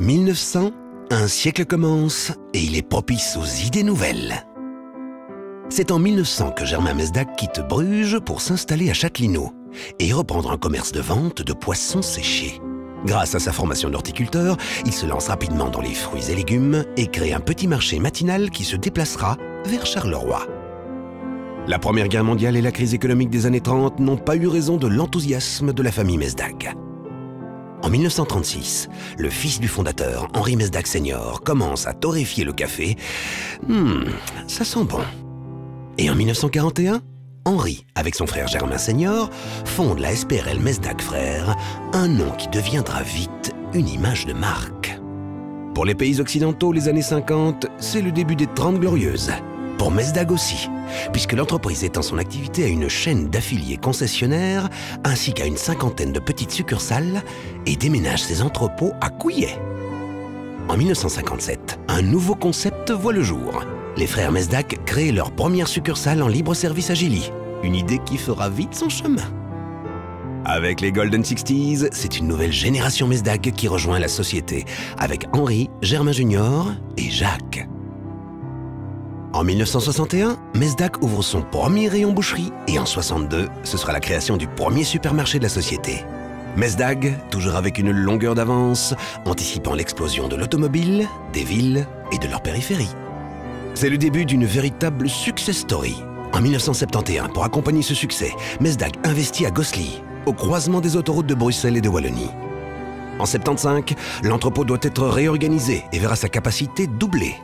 1900, un siècle commence et il est propice aux idées nouvelles. C'est en 1900 que Germain Mesdac quitte Bruges pour s'installer à Châtelineau et reprendre un commerce de vente de poissons séchés. Grâce à sa formation d'horticulteur, il se lance rapidement dans les fruits et légumes et crée un petit marché matinal qui se déplacera vers Charleroi. La Première Guerre mondiale et la crise économique des années 30 n'ont pas eu raison de l'enthousiasme de la famille Mesdac. En 1936, le fils du fondateur, Henri Mesdac Senior, commence à torréfier le café. Ça sent bon. Et en 1941, Henri, avec son frère Germain Senior, fonde la SPRL Mesdac Frères, un nom qui deviendra vite une image de marque. Pour les pays occidentaux, les années 50, c'est le début des 30 glorieuses. Pour Mesdac aussi, puisque l'entreprise étend son activité à une chaîne d'affiliés concessionnaires ainsi qu'à une cinquantaine de petites succursales et déménage ses entrepôts à Couillet. En 1957, un nouveau concept voit le jour. Les frères Mesdac créent leur première succursale en libre service à Gilly, une idée qui fera vite son chemin. Avec les Golden Sixties, c'est une nouvelle génération Mesdac qui rejoint la société, avec Henri, Germain Junior et Jacques. En 1961, Mesdac ouvre son premier rayon boucherie et en 62, ce sera la création du premier supermarché de la société. Mesdac, toujours avec une longueur d'avance, anticipant l'explosion de l'automobile, des villes et de leur périphérie. C'est le début d'une véritable success story. En 1971, pour accompagner ce succès, Mesdac investit à Gosselies, au croisement des autoroutes de Bruxelles et de Wallonie. En 1975, l'entrepôt doit être réorganisé et verra sa capacité doubler.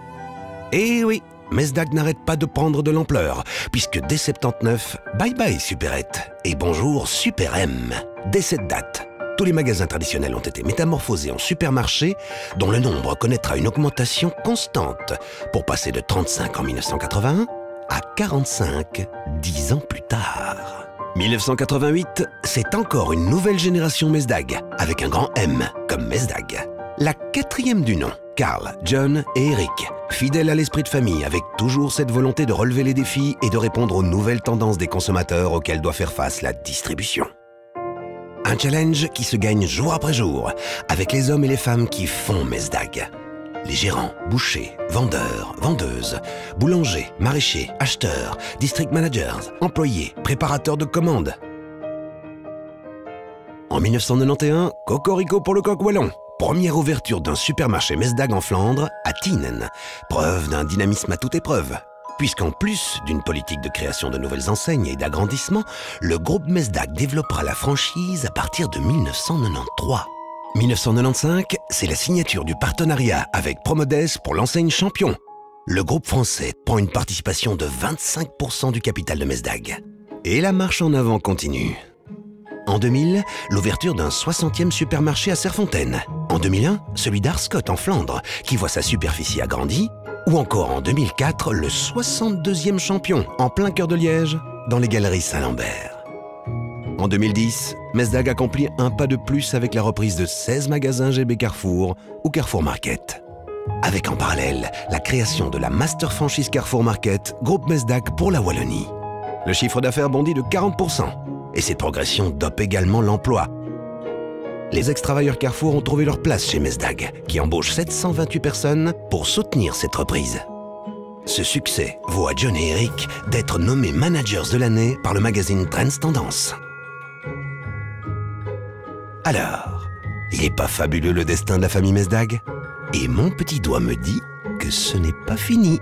Et oui, Mesdac n'arrête pas de prendre de l'ampleur, puisque dès 1979, bye bye Supérette et bonjour Super M. Dès cette date, tous les magasins traditionnels ont été métamorphosés en supermarchés dont le nombre connaîtra une augmentation constante pour passer de 35 en 1981 à 45 10 ans plus tard. 1988, c'est encore une nouvelle génération Mesdac avec un grand M comme Mesdac. La quatrième du nom, Carl, John et Eric, fidèles à l'esprit de famille avec toujours cette volonté de relever les défis et de répondre aux nouvelles tendances des consommateurs auxquelles doit faire face la distribution. Un challenge qui se gagne jour après jour, avec les hommes et les femmes qui font Mesdac. Les gérants, bouchers, vendeurs, vendeuses, boulangers, maraîchers, acheteurs, district managers, employés, préparateurs de commandes. En 1991, cocorico pour le coq wallon. Première ouverture d'un supermarché Mesdac en Flandre, à Tienen. Preuve d'un dynamisme à toute épreuve. Puisqu'en plus d'une politique de création de nouvelles enseignes et d'agrandissement, le groupe Mesdac développera la franchise à partir de 1993. 1995, c'est la signature du partenariat avec Promodes pour l'enseigne Champion. Le groupe français prend une participation de 25% du capital de Mesdac. Et la marche en avant continue. En 2000, l'ouverture d'un 60e supermarché à Serfontaine. En 2001, celui d'Arscott en Flandre, qui voit sa superficie agrandie. Ou encore en 2004, le 62e Champion, en plein cœur de Liège, dans les Galeries Saint-Lambert. En 2010, Mesdac accomplit un pas de plus avec la reprise de 16 magasins GB Carrefour ou Carrefour Market. Avec en parallèle la création de la Master Franchise Carrefour Market, groupe Mesdac pour la Wallonie. Le chiffre d'affaires bondit de 40%. Et cette progression dope également l'emploi. Les ex-travailleurs Carrefour ont trouvé leur place chez Mesdac, qui embauche 728 personnes pour soutenir cette reprise. Ce succès vaut à John et Eric d'être nommés managers de l'année par le magazine Trends Tendance. Alors, il n'est pas fabuleux le destin de la famille Mesdac? Et mon petit doigt me dit que ce n'est pas fini.